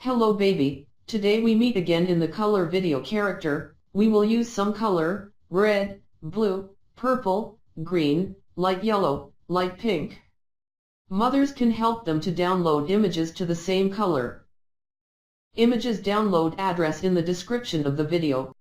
Hello baby, today we meet again in the color video character. We will use some color, red, blue, purple, green, light yellow, light pink. Mothers can help them to download images to the same color. Images download address in the description of the video.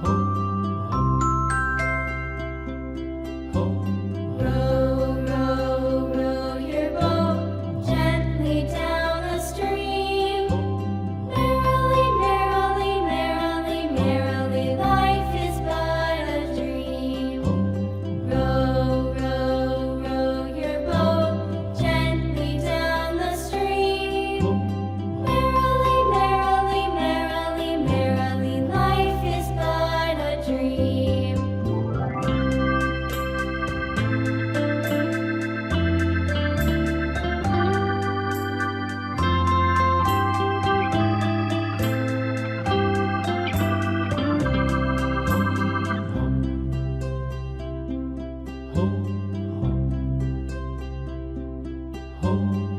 Row, row, row your boat gently down the stream. Merrily, merrily, merrily, merrily, life is but a dream. Row, row, row your boat gently down the stream. Merrily, merrily, merrily, merrily, life is but a dream. Ho, ho, ho.